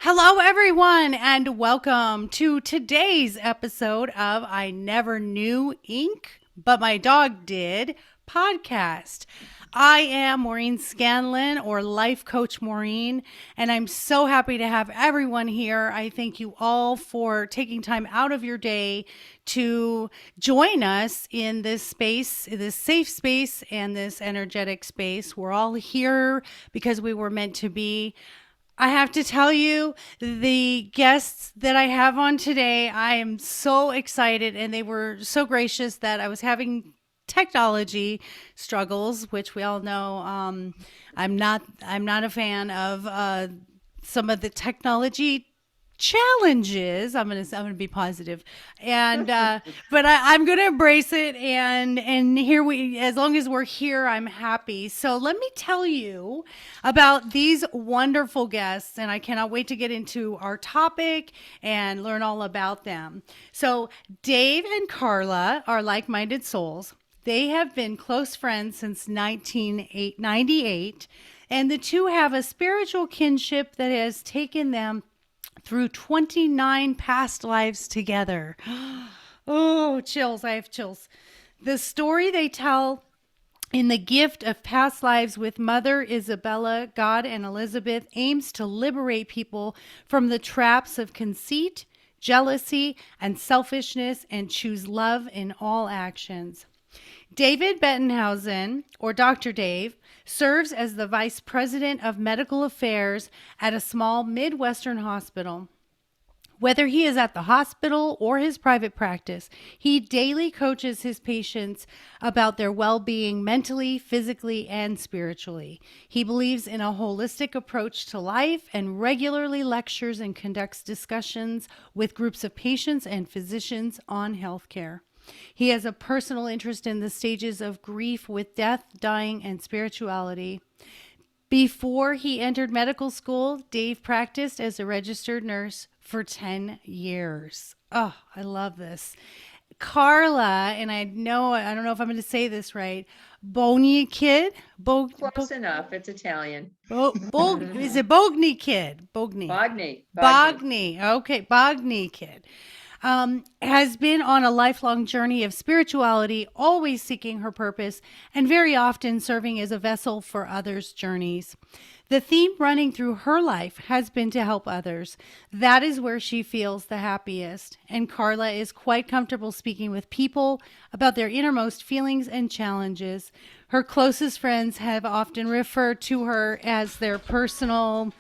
Hello, everyone, and welcome to today's episode of I Never Knew Ink, but My Dog Did podcast. I am Maureen Scanlon, or Life Coach Maureen, and I'm so happy to have everyone here. I thank you all for taking time out of your day to join us in this space, this safe space, and this energetic space. We're all here because we were meant to be. I have to tell you, the guests that I have on today, I am so excited, and they were so gracious that I was having technology struggles, which we all know. I'm not a fan of some of the technology challenges. I'm gonna be positive, and but I'm gonna embrace it. And here we, as long as we're here, I'm happy. So let me tell you about these wonderful guests, and I cannot wait to get into our topic and learn all about them. So Dave and Carla are like-minded souls. They have been close friends since 1998, and the two have a spiritual kinship that has taken them through 29 past lives together. Oh, chills. I have chills. The story they tell in The Gift of Past Lives with Mother Isabella, God, and Elizabeth aims to liberate people from the traps of conceit, jealousy, and selfishness and choose love in all actions. David Bettenhausen, or Dr. Dave, serves as the Vice President of Medical Affairs at a small Midwestern hospital. Whether he is at the hospital or his private practice, he daily coaches his patients about their well-being mentally, physically, and spiritually. He believes in a holistic approach to life and regularly lectures and conducts discussions with groups of patients and physicians on healthcare. He has a personal interest in the stages of grief with death, dying, and spirituality. Before he entered medical school, Dave practiced as a registered nurse for 10 years. Oh, I love this. Carla, and I don't know if I'm going to say this right. Bogni-Kidd? Close enough. It's Italian. Is it Bogni-Kidd? Bogni. Bogni. Bogni. Okay, Bogni-Kidd. Has been on a lifelong journey of spirituality, always seeking her purpose, and very often serving as a vessel for others' journeys. The theme running through her life has been to help others. That is where she feels the happiest. And Carla is quite comfortable speaking with people about their innermost feelings and challenges. Her closest friends have often referred to her as their personal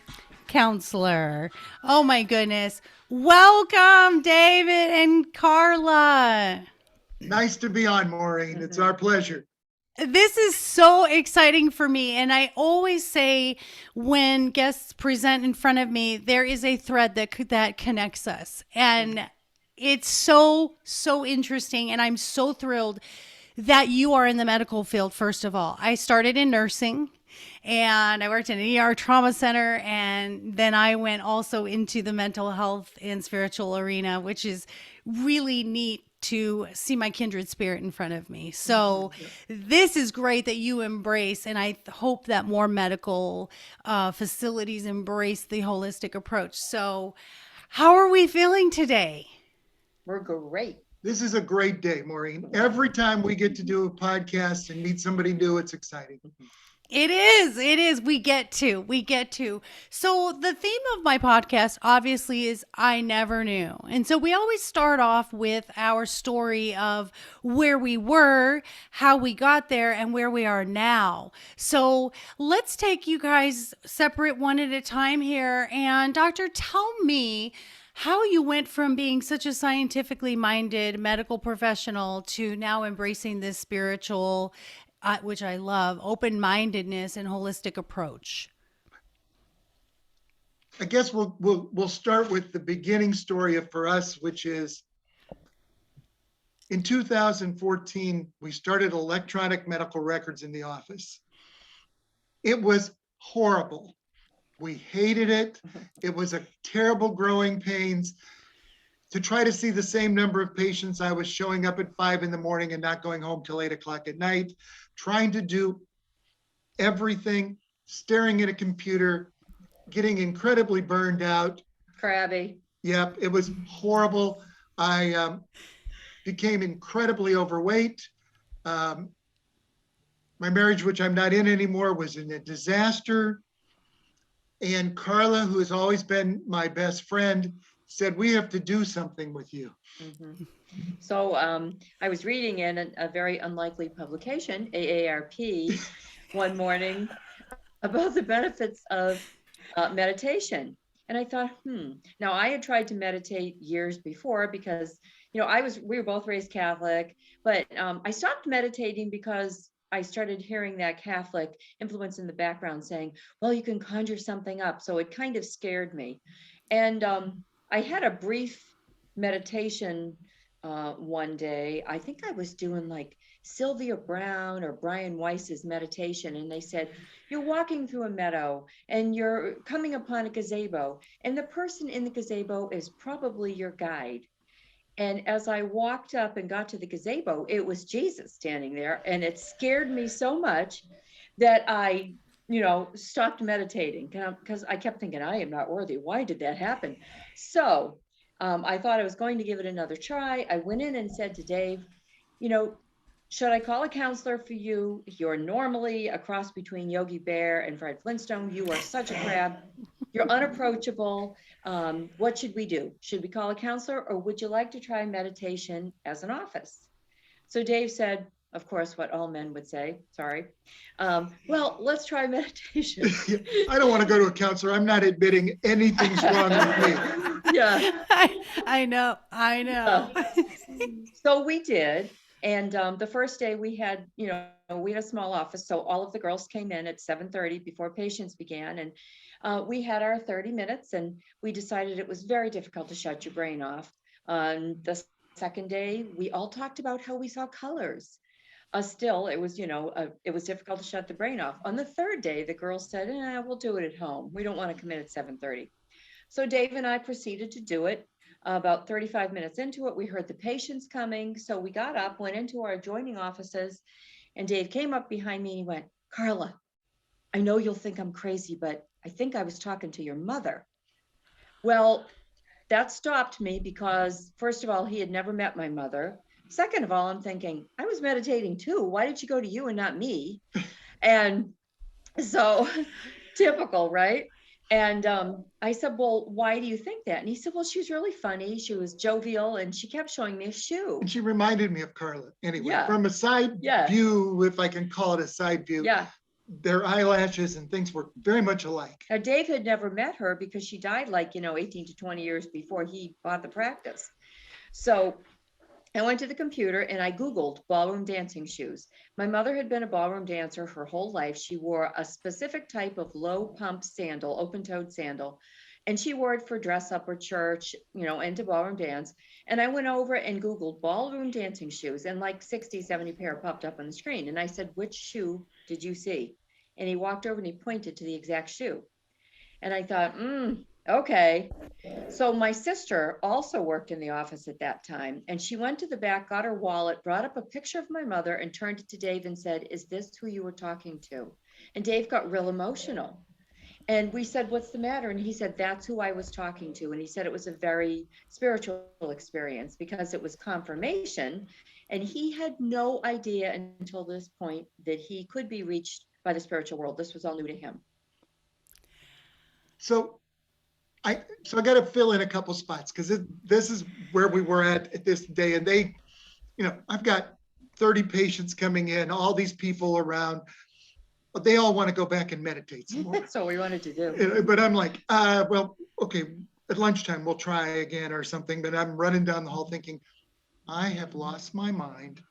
counselor. Oh my goodness. Welcome, David and Carla. Nice to be on, Maureen. It's our pleasure. This is so exciting for me. And I always say when guests present in front of me, there is a thread that connects us. And it's so interesting. And I'm so thrilled that you are in the medical field, first of all. I started in nursing. And I worked in an ER trauma center. And then I went also into the mental health and spiritual arena, which is really neat to see my kindred spirit in front of me. So this is great that you embrace, and I hope that more medical facilities embrace the holistic approach. So how are we feeling today? We're great. This is a great day, Maureen. Every time we get to do a podcast and meet somebody new, it's exciting. It is. We get to. So the theme of my podcast obviously is I never knew. And so we always start off with our story of where we were, how we got there, and where we are now. So let's take you guys separate one at a time here. And Doctor, tell me how you went from being such a scientifically minded medical professional to now embracing this spiritual, which I love, open-mindedness and holistic approach. I guess we'll start with the beginning story for us, which is in 2014, we started electronic medical records in the office. It was horrible. We hated it. It was a terrible growing pains. To try to see the same number of patients, I was showing up at 5 a.m. and not going home till 8 o'clock at night, trying to do everything, staring at a computer, getting incredibly burned out. Crabby. Yep, it was horrible. I became incredibly overweight. Um, my marriage, which I'm not in anymore, was in a disaster. And Carla, who has always been my best friend, said, we have to do something with you. Mhm. So I was reading in a very unlikely publication, AARP, one morning about the benefits of meditation. And I thought, Now I had tried to meditate years before because, we were both raised Catholic, but I stopped meditating because I started hearing that Catholic influence in the background saying, well, you can conjure something up. So it kind of scared me. And I had a brief meditation one day. I think I was doing like Sylvia Brown or Brian Weiss's meditation. And they said, you're walking through a meadow and you're coming upon a gazebo, and the person in the gazebo is probably your guide. And as I walked up and got to the gazebo, it was Jesus standing there. And it scared me so much that I, stopped meditating because I kept thinking, I am not worthy. Why did that happen? So I thought I was going to give it another try. I went in and said to Dave, you know, should I call a counselor for you? You're normally a cross between Yogi Bear and Fred Flintstone. You are such a crab. You're unapproachable. What should we do? Should we call a counselor, or would you like to try meditation as an office? So Dave said, of course, what all men would say, sorry. Well, let's try meditation. I don't want to go to a counselor. I'm not admitting anything's wrong with me. Yeah. I know. So we did. And the first day we had, we had a small office. So all of the girls came in at 7:30 before patients began. And we had our 30 minutes, and we decided it was very difficult to shut your brain off. On the second day, we all talked about how we saw colors. Still, it was, it was difficult to shut the brain off. On the third day, the girls said, we'll do it at home. We don't want to come in at 7:30. So Dave and I proceeded to do it. About 35 minutes into it, we heard the patients coming. So we got up, went into our adjoining offices, and Dave came up behind me and he went, Carla, I know you'll think I'm crazy, but I think I was talking to your mother. Well, that stopped me because, first of all, he had never met my mother. Second of all, I'm thinking, I was meditating too. Why did she go to you and not me? And so typical, right? And I said, well, why do you think that? And he said, well, she was really funny. She was jovial, and she kept showing me a shoe. And she reminded me of Carla. Anyway, Yeah. From a side view, if I can call it a side view, their eyelashes and things were very much alike. Now, Dave had never met her because she died 18 to 20 years before he bought the practice. So I went to the computer and I Googled ballroom dancing shoes. My mother had been a ballroom dancer her whole life. She wore a specific type of low pump sandal, open-toed sandal, and she wore it for dress up or church, and to ballroom dance. And I went over and Googled ballroom dancing shoes, and 60, 70 pair popped up on the screen. And I said, which shoe did you see? And he walked over and he pointed to the exact shoe. And I thought, okay. So my sister also worked in the office at that time, and she went to the back, got her wallet, brought up a picture of my mother, and turned it to Dave and said, is this who you were talking to? And Dave got real emotional. And we said, what's the matter? And he said, that's who I was talking to. And he said it was a very spiritual experience because it was confirmation. And he had no idea until this point that he could be reached by the spiritual world. This was all new to him. So I got to fill in a couple spots because this is where we were at this day. And they, I've got 30 patients coming in, all these people around. But they all want to go back and meditate some more. That's what we wanted to do. But I'm like, well, okay, at lunchtime we'll try again or something. But I'm running down the hall thinking, I have lost my mind.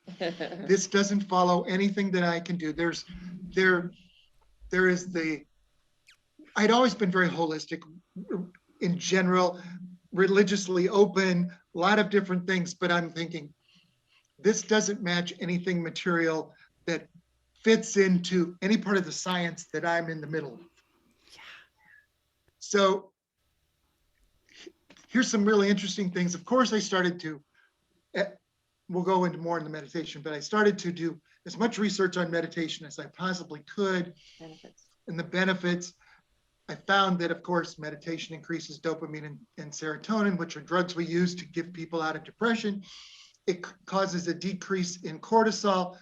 This doesn't follow anything that I can do. There is I'd always been very holistic in general, religiously open, a lot of different things. But I'm thinking, this doesn't match anything material that fits into any part of the science that I'm in the middle of. Yeah. So here's some really interesting things. Of course, I started to, we'll go into more in the meditation, but I started to do as much research on meditation as I possibly could. Benefits. And the benefits. I found that, of course, meditation increases dopamine and serotonin, which are drugs we use to get people out of depression. It causes a decrease in cortisol.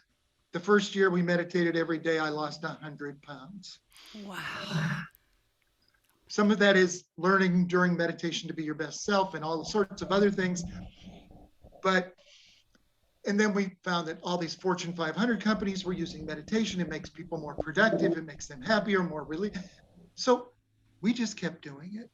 The first year we meditated every day, I lost 100 pounds. Wow. Some of that is learning during meditation to be your best self and all sorts of other things. And then we found that all these Fortune 500 companies were using meditation. It makes people more productive. It makes them happier, more relieved. So we just kept doing it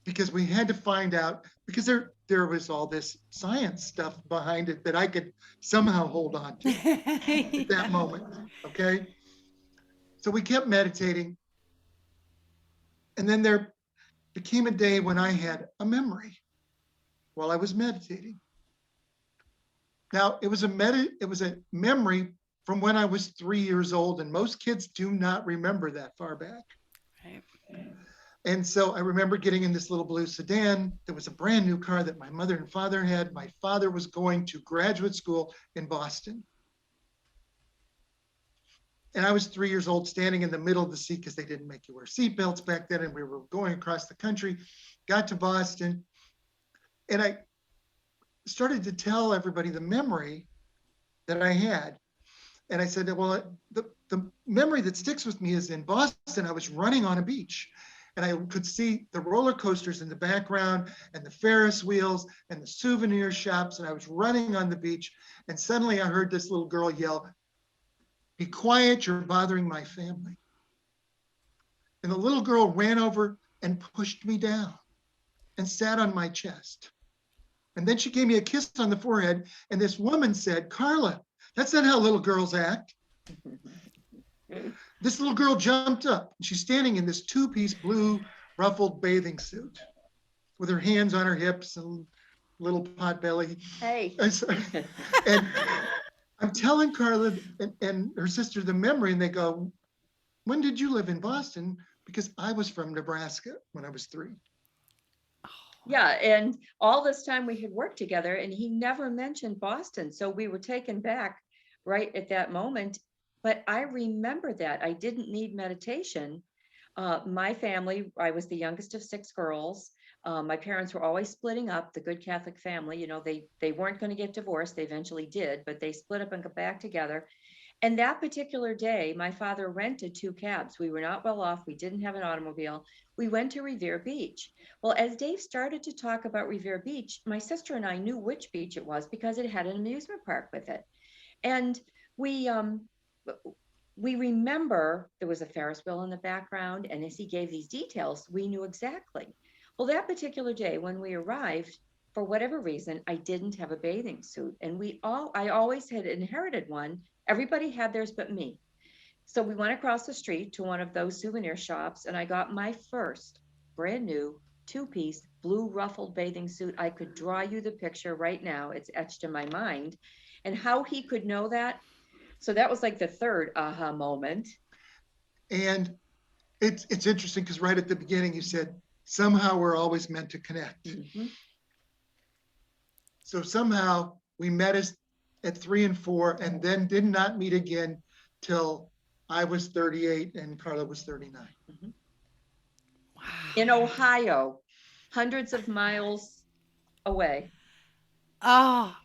because we had to find out, because there was all this science stuff behind it that I could somehow hold on to at that moment. Okay. So we kept meditating. And then there became a day when I had a memory while I was meditating. Now, it was a memory from when I was 3 years old, and most kids do not remember that far back. Right. And so I remember getting in this little blue sedan. There was a brand new car that my mother and father had. My father was going to graduate school in Boston. And I was 3 years old, standing in the middle of the seat because they didn't make you wear seatbelts back then. And we were going across the country, got to Boston. And I started to tell everybody the memory that I had. And I said, well, the memory that sticks with me is in Boston. I was running on a beach and I could see the roller coasters in the background and the Ferris wheels and the souvenir shops. And I was running on the beach. And suddenly I heard this little girl yell, "Be quiet, you're bothering my family." And the little girl ran over and pushed me down and sat on my chest. And then she gave me a kiss on the forehead. And this woman said, "Carla, that's not how little girls act." This little girl jumped up. She's standing in this two-piece blue ruffled bathing suit with her hands on her hips and little pot belly. Hey. And I'm telling Carla and her sister the memory, and they go, "When did you live in Boston?" Because I was from Nebraska when I was 3. Yeah, and all this time we had worked together and he never mentioned Boston. So we were taken back right at that moment. But I remember that I didn't need meditation. My family, I was the youngest of 6 girls. My parents were always splitting up, the good Catholic family. You know, they weren't going to get divorced. They eventually did, but they split up and got back together. And that particular day, my father rented 2 cabs. We were not well off. We didn't have an automobile. We went to Revere Beach. Well, as Dave started to talk about Revere Beach, my sister and I knew which beach it was because it had an amusement park with it. And we remember there was a Ferris wheel in the background. And as he gave these details, we knew exactly. Well, that particular day when we arrived, for whatever reason, I didn't have a bathing suit. And I always had inherited one. Everybody had theirs but me. So we went across the street to one of those souvenir shops and I got my first brand new 2-piece blue ruffled bathing suit. I could draw you the picture right now. It's etched in my mind. And how he could know that. So that was like the third aha moment. And it's interesting because right at the beginning you said, somehow we're always meant to connect. Mm-hmm. So somehow we met us at 3 and 4 and then did not meet again till I was 38 and Carla was 39. Mm-hmm. Wow. In Ohio, hundreds of miles away. Oh,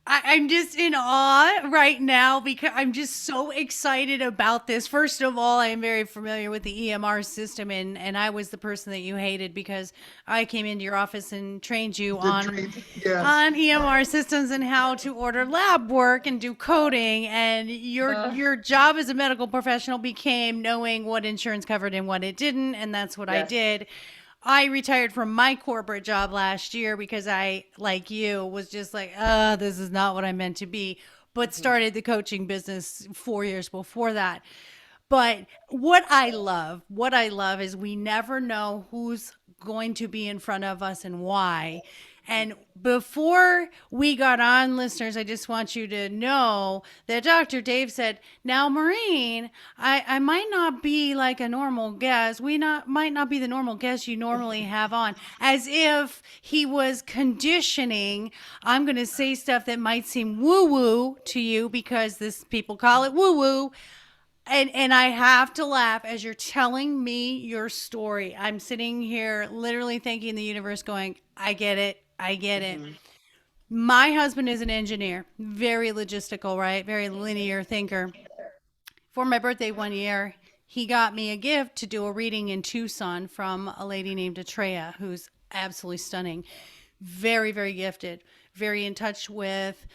I'm just in awe right now because I'm just so excited about this. First of all, I am very familiar with the EMR system, and I was the person that you hated because I came into your office and trained you on EMR systems and how to order lab work and do coding. And your job as a medical professional became knowing what insurance covered and what it didn't, and that's what I did. I retired from my corporate job last year because I, like you, was just like, this is not what I meant to be, but started the coaching business 4 years before that. But what I love is we never know who's going to be in front of us and why. And before we got on, listeners, I just want you to know that Dr. Dave said, "Now, Maureen, I might not be like a normal guest. Might not be the normal guest you normally have on," as if he was conditioning. I'm going to say stuff that might seem woo-woo to you because people call it woo-woo. And I have to laugh as you're telling me your story. I'm sitting here literally thinking the universe going, I get it. I get it. Mhm. My husband is an engineer, very logistical, right? Very linear thinker. For my birthday one year, he got me a gift to do a reading in Tucson from a lady named Atreya, who's absolutely stunning. Very, very gifted, very in touch with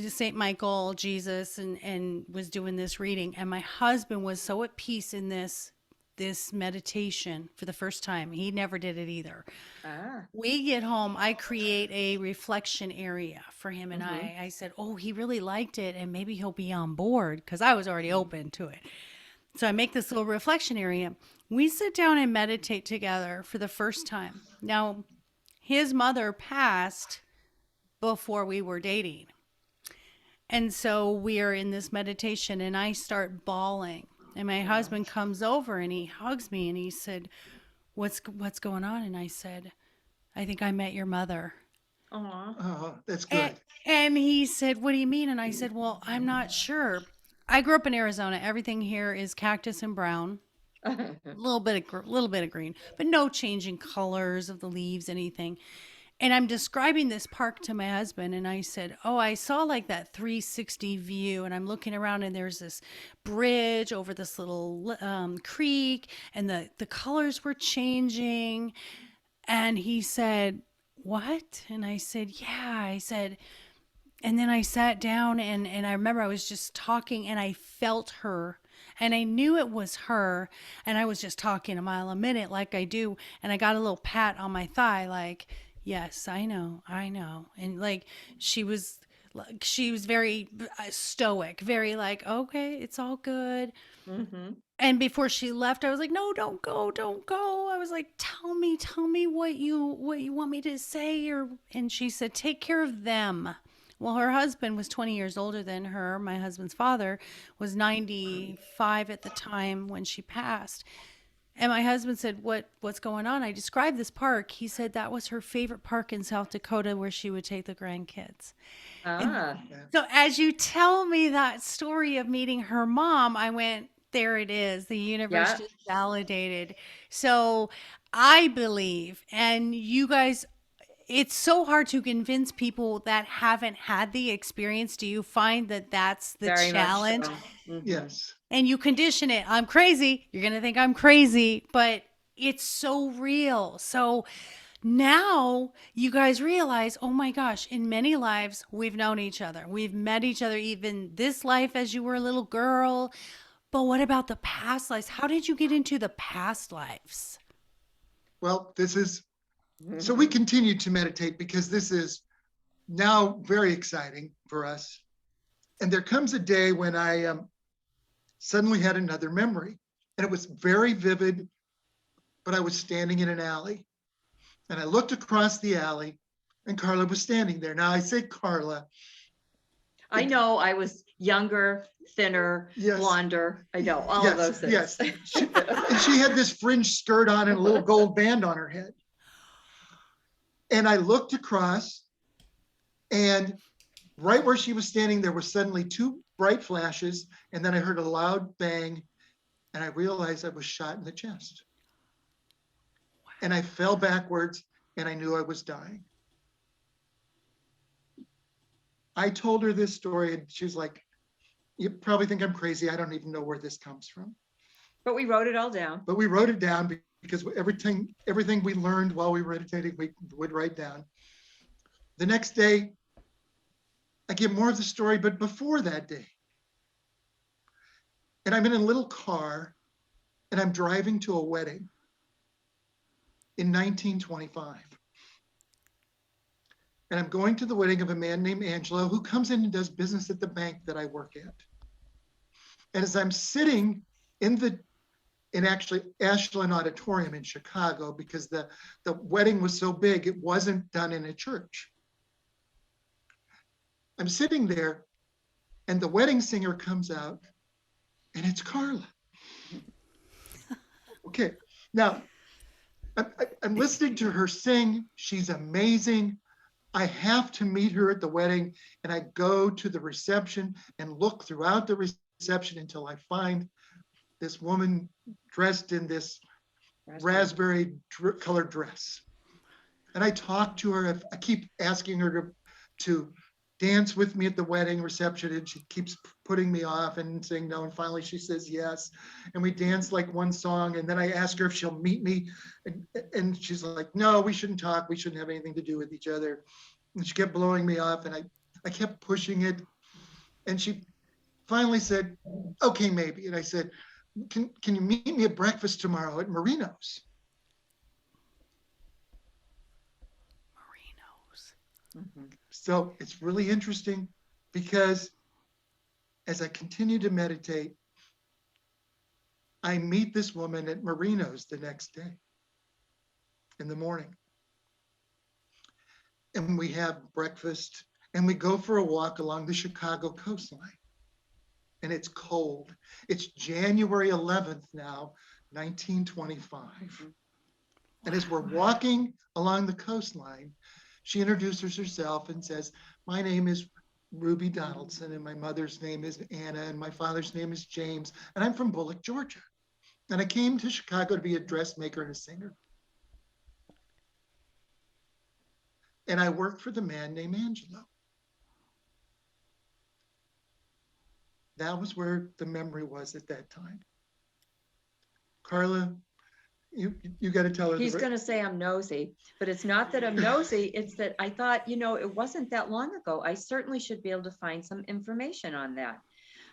Saint Michael, Jesus, and was doing this reading. And my husband was so at peace in this meditation for the first time. He never did it either. Ah. We get home, I create a reflection area for him and Mm-hmm. I said, "Oh, he really liked it and maybe he'll be on board because I was already open to it." So I make this little reflection area. We sit down and meditate together for the first time. Now, his mother passed before we were dating. And so we are in this meditation and I start bawling. And my Wow. husband comes over and he hugs me and he said, "What's going on?" And I said, "I think I met your mother." Aw. Oh, that's And, good. and he said, "What do you mean?" And I said, "Well, I'm not sure. I grew up in Arizona. Everything here is cactus and brown, little bit of green, but no changing colors of the leaves, anything." And I'm describing this park to my husband, and I said, "Oh, I saw like that 360 view, and I'm looking around, and there's this bridge over this little creek, and the colors were changing." And he said, "What?" And I said, "Yeah." I said, and then I sat down and I remember I was just talking and I felt her and I knew it was her and I was just talking a mile a minute like I do and I got a little pat on my thigh like, "Yes, I know. I know." And like she was very stoic, very like, "Okay, it's all good." Mm-hmm. And before she left, I was like, "No, don't go, don't go." I was like, tell me what you want me to say." Or and she said, "Take care of them." Well, her husband was 20 years older than her. My husband's father was 95 at the time when she passed. And my husband said, "What's going on?" I described this park. He said that was her favorite park in South Dakota where she would take the grandkids. And Ah. Yeah. so as you tell me that story of meeting her mom, I went, there it is. The universe Yeah. just validated. So I believe, and you guys, it's so hard to convince people that haven't had the experience. Do you find that that's the Very much so. challenge? Mm-hmm. Yes. And you condition it. I'm crazy. You're going to think I'm crazy, but it's so real. So now you guys realize, oh my gosh, in many lives, we've known each other. We've met each other, even this life as you were a little girl. But what about the past lives? How did you get into the past lives? Well, this is so we Mm-hmm. continue to meditate because this is now very exciting for us. And there comes a day when I suddenly had another memory, and it was very vivid. But I was standing in an alley, and I looked across the alley, and Carla was standing there. Now I say Carla. I know I was younger, thinner, Yes, blonder. I know all of yes, those things. yes. And she had this fringe skirt on and a little gold band on her head. And I looked across, and right where she was standing, there were suddenly two bright flashes, and then I heard a loud bang, and I realized I was shot in the chest. And I fell backwards, and I knew I was dying. I told her this story, and she was like, "You probably think I'm crazy. I don't even know where this comes from." But we wrote it all down. But we wrote it down because everything we learned while we were meditating, we would write down. The next day, I get more of the story, but before that day. And I'm in a little car and I'm driving to a wedding in 1925. And I'm going to the wedding of a man named Angelo who comes in and does business at the bank that I work at. And as I'm sitting in actually Ashland Auditorium in Chicago, because the wedding was so big, it wasn't done in a church. I'm sitting there and the wedding singer comes out and it's Carla. Okay, now I'm listening to her sing. She's amazing. I have to meet her at the wedding, and I go to the reception and look throughout the reception until I find this woman dressed in this raspberry colored dress. And I talked to her. I keep asking her to dance with me at the wedding reception, and she keeps putting me off and saying no. And finally she says yes. And we dance like one song. And then I ask her if she'll meet me. And she's like, no, we shouldn't talk. We shouldn't have anything to do with each other. And she kept blowing me off. And I kept pushing it. And she finally said, okay, maybe. And I said, can you meet me at breakfast tomorrow at Marino's? So it's really interesting because as I continue to meditate, I meet this woman at Marino's the next day in the morning. And we have breakfast and we go for a walk along the Chicago coastline. And it's cold. It's January 11th now, 1925. And as we're walking along the coastline, she introduces herself and says, my name is Ruby Donaldson, and my mother's name is Anna, and my father's name is James, and I'm from Bullock, Georgia. And I came to Chicago to be a dressmaker and a singer. And I worked for the man named Angelo. That was where the memory was at that time. Carla, you got to tell her. He's going to say I'm nosy, but it's not that I'm nosy. It's that I thought, it wasn't that long ago. I certainly should be able to find some information on that.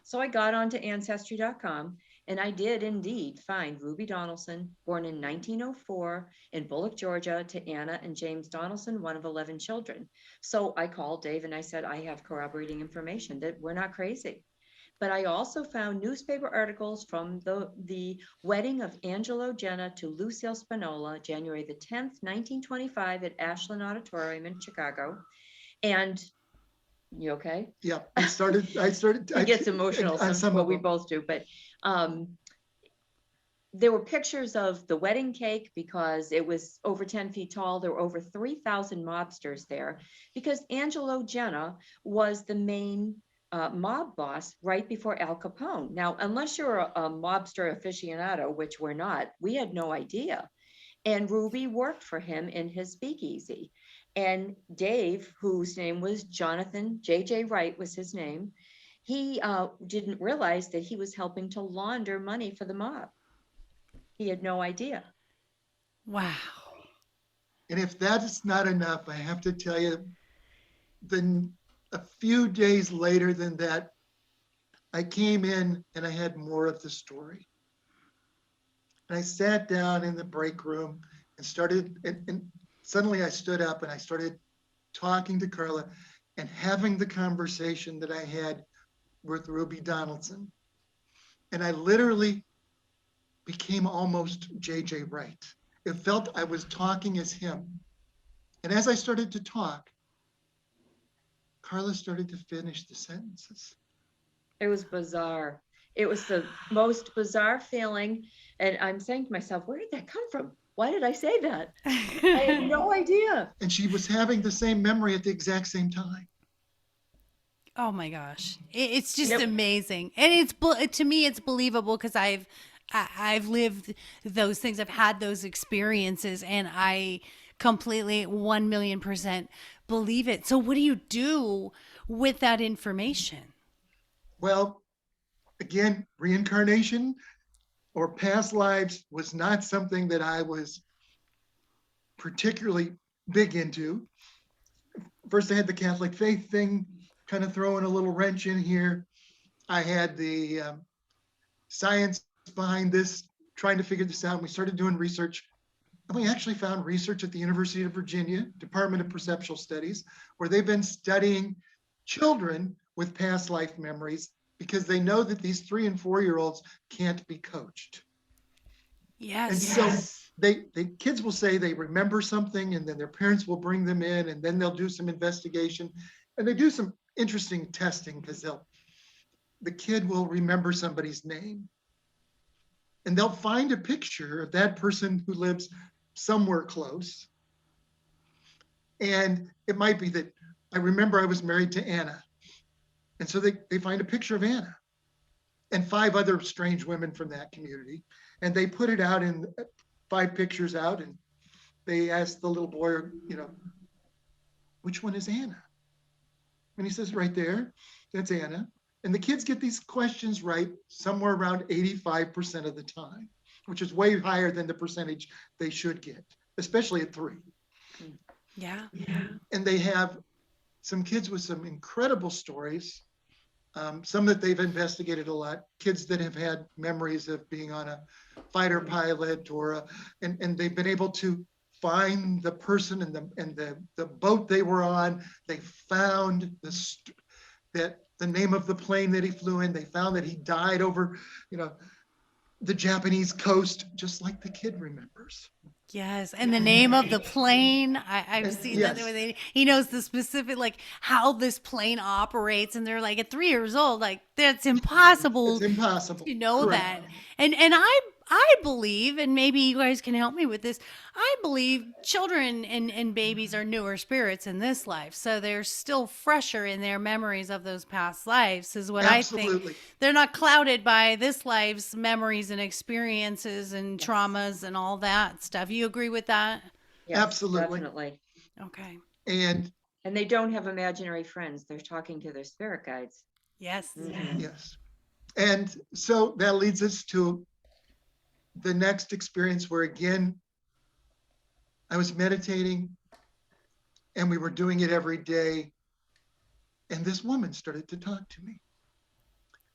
So I got onto ancestry.com and I did indeed find Ruby Donaldson, born in 1904 in Bullock, Georgia, to Anna and James Donaldson, one of 11 children. So I called Dave and I said, I have corroborating information that we're not crazy. But I also found newspaper articles from the wedding of Angelo Genna to Lucille Spinola, January the 10th, 1925 at Ashland Auditorium in Chicago. And you okay? Yeah, I started. He gets emotional, well, we both do, but there were pictures of the wedding cake because it was over 10 feet tall. There were over 3,000 mobsters there because Angelo Genna was the main mob boss right before Al Capone. Now, unless you're a mobster aficionado, which we're not, we had no idea. And Ruby worked for him in his speakeasy. And Dave, whose name was Jonathan, J.J. Wright was his name, he didn't realize that he was helping to launder money for the mob. He had no idea. Wow. And if that is not enough, I have to tell you, then a few days later than that, I came in and I had more of the story. And I sat down in the break room and started, and suddenly I stood up and I started talking to Carla and having the conversation that I had with Ruby Donaldson. And I literally became almost J.J. Wright. It felt I was talking as him. And as I started to talk, Carla started to finish the sentences. It was bizarre. It was the most bizarre feeling. And I'm saying to myself, where did that come from? Why did I say that? I had no idea. And she was having the same memory at the exact same time. Oh my gosh. It's just amazing. And it's, to me, it's believable because I've lived those things. I've had those experiences and I completely 1,000,000% believe it. So what do you do with that information? Well, again, reincarnation or past lives was not something that I was particularly big into. First, I had the Catholic faith thing, kind of throwing a little wrench in here. I had the science behind this, trying to figure this out. We started doing research. And we actually found research at the University of Virginia, Department of Perceptual Studies, where they've been studying children with past life memories because they know that these 3 and 4-year-olds can't be coached. Yes. And so they kids will say they remember something and then their parents will bring them in and then they'll do some investigation and they do some interesting testing because the kid will remember somebody's name and they'll find a picture of that person who lives somewhere close. And it might be that I remember I was married to Anna. And so they find a picture of Anna. and 5 other strange women from that community. And they put it out in 5 pictures out, and they asked the little boy, which one is Anna? And he says, right there, that's Anna. And the kids get these questions right somewhere around 85% of the time, which is way higher than the percentage they should get, especially at 3. Yeah. And they have some kids with some incredible stories, some that they've investigated a lot, kids that have had memories of being on a fighter pilot and they've been able to find the person and the boat they were on. They found the name of the plane that he flew in. They found that he died over, the Japanese coast, just like the kid remembers. Yes, and the name of the plane. I've And seen yes. that. He knows the specific, like how this plane operates, and they're like at 3 years old, like that's impossible. It's impossible To know Correct. that. And I believe, and maybe you guys can help me with this, I believe children and babies are newer spirits in this life. So they're still fresher in their memories of those past lives, is what Absolutely. I think. They're not clouded by this life's memories and experiences and traumas and all that stuff. You agree with that? Yes, Absolutely. definitely. Okay. And they don't have imaginary friends. They're talking to their spirit guides. Yes. yes. And so that leads us to the next experience where, again, I was meditating and we were doing it every day. And this woman started to talk to me.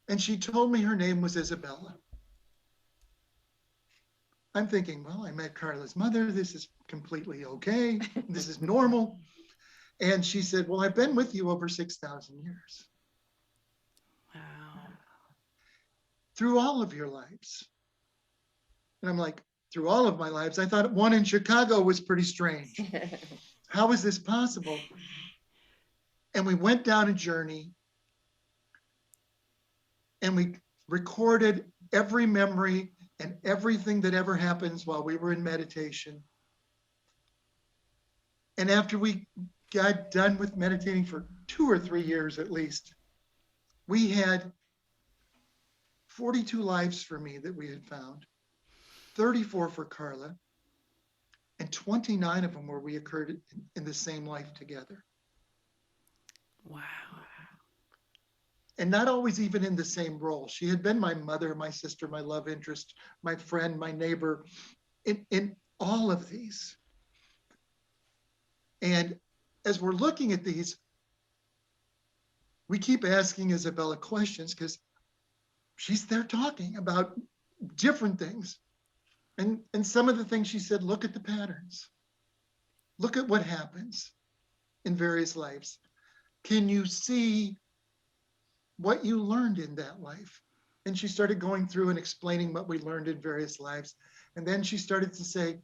And she told me her name was Isabella. I'm thinking, well, I met Carla's mother. This is completely okay. This is normal. And she said, well, I've been with you over 6,000 years. Wow. Through all of your lives. And I'm like, through all of my lives? I thought one in Chicago was pretty strange. How is this possible? And we went down a journey and we recorded every memory and everything that ever happens while we were in meditation. And after we got done with meditating for 2 or 3 years at least, we had 42 lives for me that we had found, 34 for Carla, and 29 of them were reoccurred in the same life together. Wow. And not always even in the same role. She had been my mother, my sister, my love interest, my friend, my neighbor, in all of these. And as we're looking at these, we keep asking Isabella questions because she's there talking about different things. And some of the things she said, look at the patterns. Look at what happens in various lives. Can you see what you learned in that life? And she started going through and explaining what we learned in various lives. And then she started to say,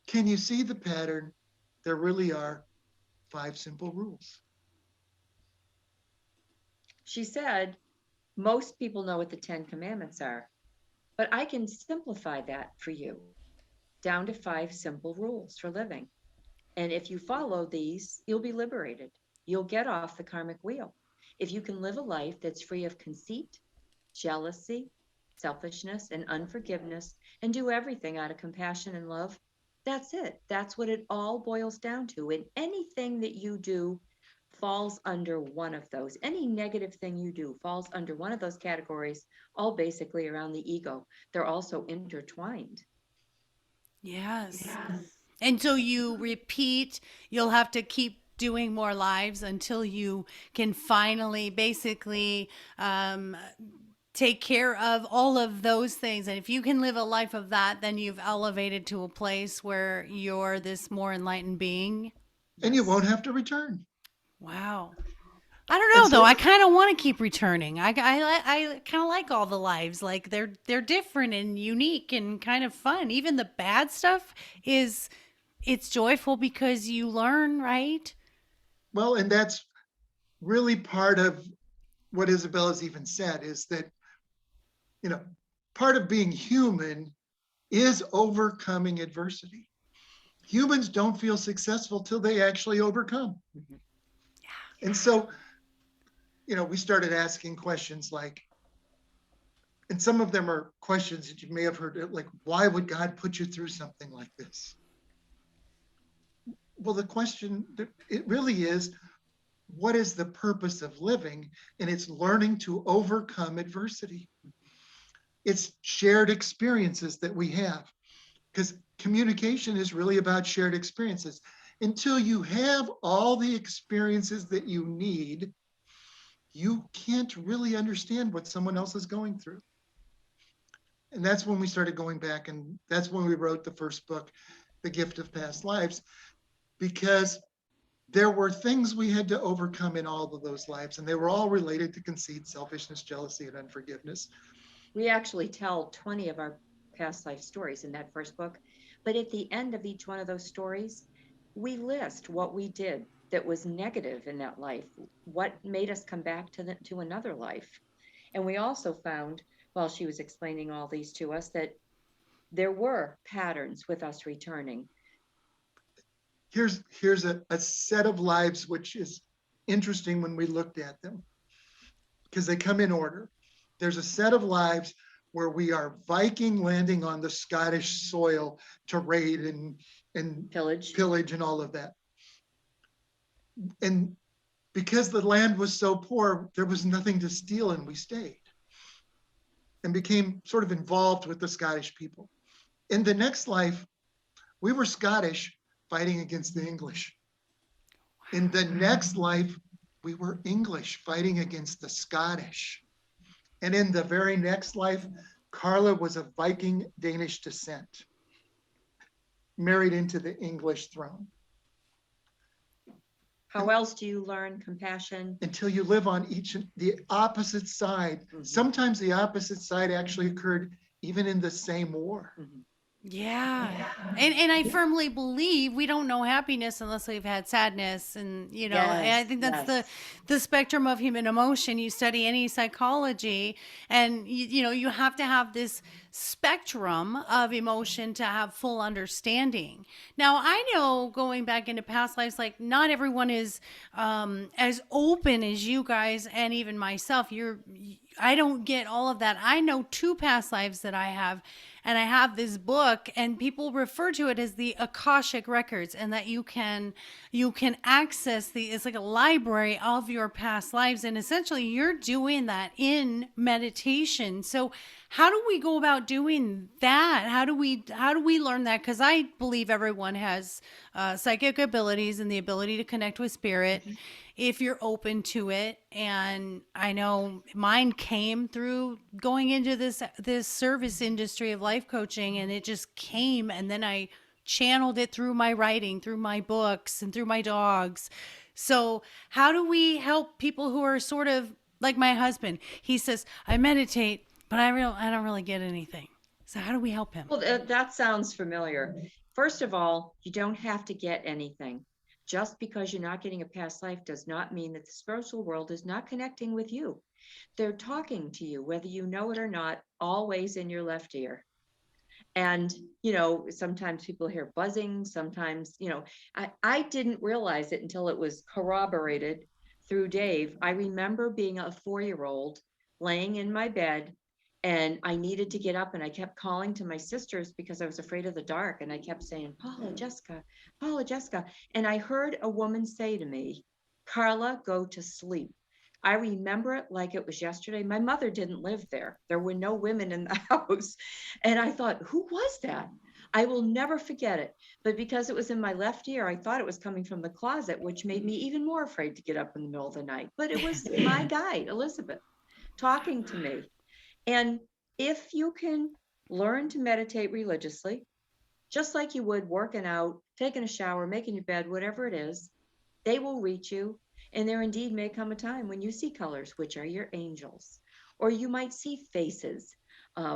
can you see the pattern? There really are 5 simple rules. She said, most people know what the 10 commandments are, but I can simplify that for you down to 5 simple rules for living. And if you follow these, you'll be liberated. You'll get off the karmic wheel. If you can live a life that's free of conceit, jealousy, selfishness, and unforgiveness, and do everything out of compassion and love, that's it. That's what it all boils down to. And anything that you do falls under one of those. Any negative thing you do falls under one of those categories, all basically around the ego. They're also intertwined. Yes. And so you repeat, you'll have to keep doing more lives until you can finally basically take care of all of those things. And if you can live a life of that, then you've elevated to a place where you're this more enlightened being. And you won't have to return. Wow. I don't know though. I kind of want to keep returning. I kind of like all the lives. Like they're different and unique and kind of fun. Even the bad stuff it's joyful because you learn, right? Well, and that's really part of what Isabella's even said is that, part of being human is overcoming adversity. Humans don't feel successful till they actually overcome. And so, we started asking questions like, And some of them are questions that you may have heard, like, why would God put you through something like this? Well, the question, it really is, what is the purpose of living? And it's learning to overcome adversity. It's shared experiences that we have, because communication is really about shared experiences. Until you have all the experiences that you need, you can't really understand what someone else is going through. And that's when we started going back, and that's when we wrote the first book, The Gift of Past Lives, because there were things we had to overcome in all of those lives, and they were all related to conceit, selfishness, jealousy, and unforgiveness. We actually tell 20 of our past life stories in that first book. But at the end of each one of those stories, we list what we did that was negative in that life, what made us come back to another life. And we also found, while she was explaining all these to us, that there were patterns with us returning. Here's a set of lives which is interesting when we looked at them, because they come in order. There's a set of lives where we are Viking landing on the Scottish soil to raid and pillage and all of that. And because the land was so poor, there was nothing to steal, and we stayed and became sort of involved with the Scottish people. In the next life, we were Scottish fighting against the English. In the next life, we were English fighting against the Scottish. And in the very next life, Carla was of Viking Danish descent, married into the English throne. How else do you learn compassion? Until you live on the opposite side. Mm-hmm. Sometimes the opposite side actually occurred even in the same war. Mm-hmm. Yeah. And I firmly believe we don't know happiness unless we've had sadness. And, you know, and I think that's the spectrum of human emotion. You study any psychology, and, you know, you have to have this spectrum of emotion to have full understanding. Now, I know, going back into past lives, like, not everyone is as open as you guys and even myself. I don't get all of that. I know 2 past lives that I have, and I have this book, and people refer to it as the Akashic records, and that you can access it's like a library of your past lives, and essentially you're doing that in meditation. So how do we go about doing that? How do we learn that? Because I believe everyone has psychic abilities and the ability to connect with spirit. Mm-hmm. If you're open to it. And I know mine came through going into this service industry of life coaching, and it just came, and then I channeled it through my writing, through my books, and through my dogs. So how do we help people who are sort of like my husband? He says, I meditate, but I don't really get anything. So how do we help him? Well, that sounds familiar. First of all, you don't have to get anything. Just because you're not getting a past life does not mean that the spiritual world is not connecting with you. They're talking to you, whether you know it or not, always in your left ear. And, you know, sometimes people hear buzzing, sometimes, you know, I didn't realize it until it was corroborated through Dave. I remember being a 4-year-old laying in my bed, and I needed to get up, and I kept calling to my sisters because I was afraid of the dark. And I kept saying, Paula, Jessica, Paula, Jessica. And I heard a woman say to me, Carla, go to sleep. I remember it like it was yesterday. My mother didn't live there. There were no women in the house. And I thought, who was that? I will never forget it. But because it was in my left ear, I thought it was coming from the closet, which made me even more afraid to get up in the middle of the night. But it was my guide, Elizabeth, talking to me. And if you can learn to meditate religiously, just like you would working out, taking a shower, making your bed, whatever it is, they will reach you. And there indeed may come a time when you see colors, which are your angels, or you might see faces,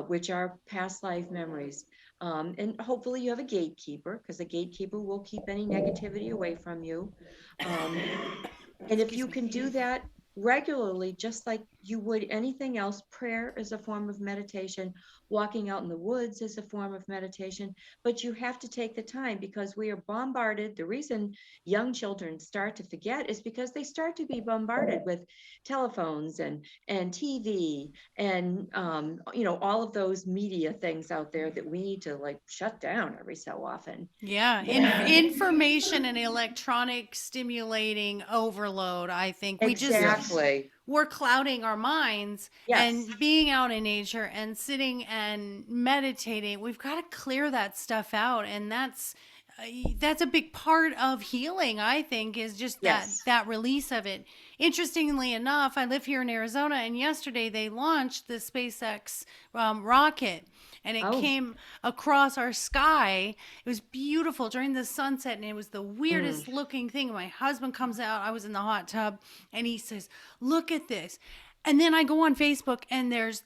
which are past life memories. And hopefully you have a gatekeeper, because the gatekeeper will keep any negativity away from you. And if you can do that regularly, just like you would anything else. Prayer is a form of meditation. Walking out in the woods is a form of meditation. But you have to take the time, because we are bombarded. The reason young children start to forget is because they start to be bombarded with telephones and TV and all of those media things out there that we need to like shut down every so often. Yeah, information and electronic stimulating overload. I think Yes. Exactly. we're clouding our minds, Yes. and being out in nature and sitting and meditating. We've got to clear that stuff out, and that's a big part of healing. I think is just Yes. that release of it. Interestingly enough, I live here in Arizona, and yesterday they launched the SpaceX rocket, and it Oh. came across our sky. It was beautiful during the sunset, and it was the Mm. weirdest looking thing. My husband comes out, I was in the hot tub, and he says, "Look at this." And then I go on Facebook, and there's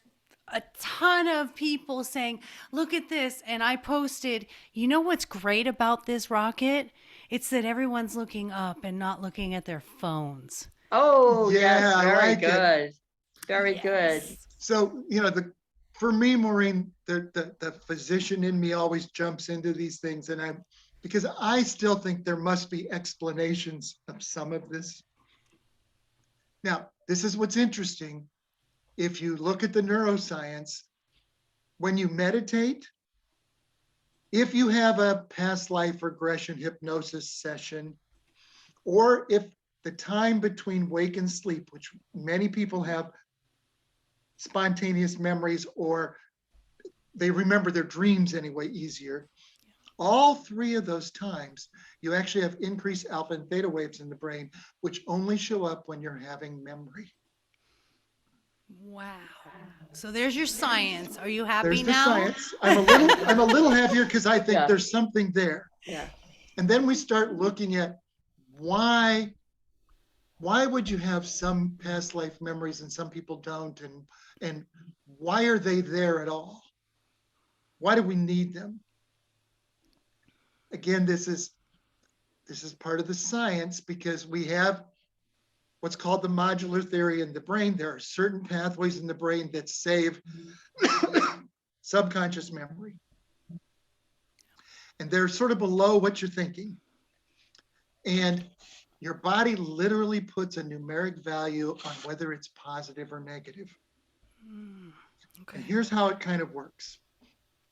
a ton of people saying, "Look at this." And I posted, "You know what's great about this rocket? It's that everyone's looking up and not looking at their phones." Oh, Yeah, yes, I very like it. good. Very good. Yes. So, for me, Maureen, the physician in me always jumps into these things, and because I still think there must be explanations of some of this. Now, this is what's interesting. If you look at the neuroscience, when you meditate, if you have a past life regression hypnosis session, or if the time between wake and sleep, which many people have spontaneous memories, or they remember their dreams anyway easier, all three of those times, you actually have increased alpha and theta waves in the brain, which only show up when you're having memory. Wow. So there's your science. Are you happy There's the now? science. I'm a little happier because I think Yeah. there's something there. Yeah. And then we start looking at why would you have some past life memories and some people don't, and why are they there at all? Why do we need them? Again, this is part of the science, because we have what's called the modular theory in the brain. There are certain pathways in the brain that save subconscious memory, and they're sort of below what you're thinking. And your body literally puts a numeric value on whether it's positive or negative. Okay. And here's how it kind of works.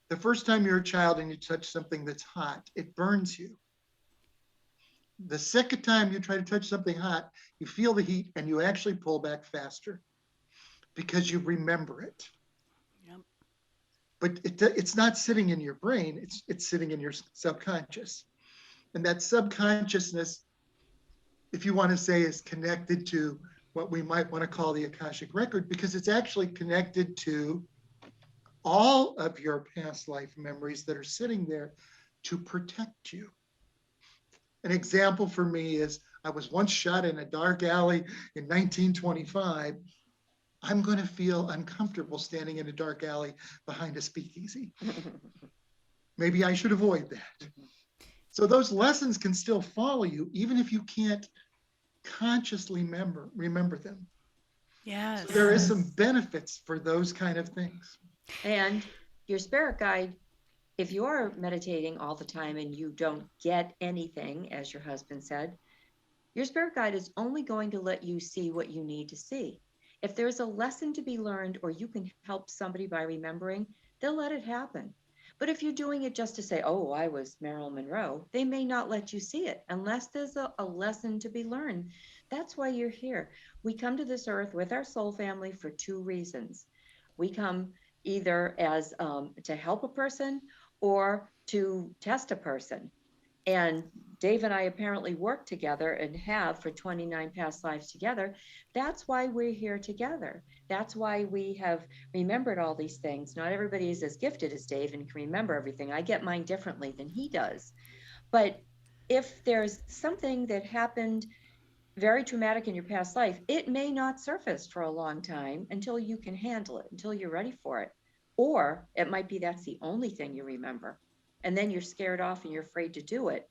The first time you're a child and you touch something that's hot, it burns you. The second time you try to touch something hot, you feel the heat and you actually pull back faster because you remember it. Yep. But it's not sitting in your brain, it's sitting in your subconscious. And that subconsciousness, if you want to say, is connected to what we might want to call the Akashic record, because it's actually connected to all of your past life memories that are sitting there to protect you. An example for me is I was once shot in a dark alley in 1925. I'm going to feel uncomfortable standing in a dark alley behind a speakeasy. Maybe I should avoid that. So those lessons can still follow you, even if you can't consciously remember them. Yes. So there is some benefits for those kind of things. And your spirit guide, if you're meditating all the time and you don't get anything, as your husband said, your spirit guide is only going to let you see what you need to see. If there's a lesson to be learned or you can help somebody by remembering, they'll let it happen. But if you're doing it just to say, oh, I was Marilyn Monroe, they may not let you see it unless there's a lesson to be learned. That's why you're here. We come to this earth with our soul family for two reasons. We come either as to help a person or to test a person. And Dave and I apparently work together and have for 29 past lives together. That's why we're here together. That's why we have remembered all these things. Not everybody is as gifted as Dave and can remember everything. I get mine differently than he does. But if there's something that happened very traumatic in your past life, it may not surface for a long time until you can handle it, until you're ready for it. Or it might be that's the only thing you remember. And then you're scared off and you're afraid to do it,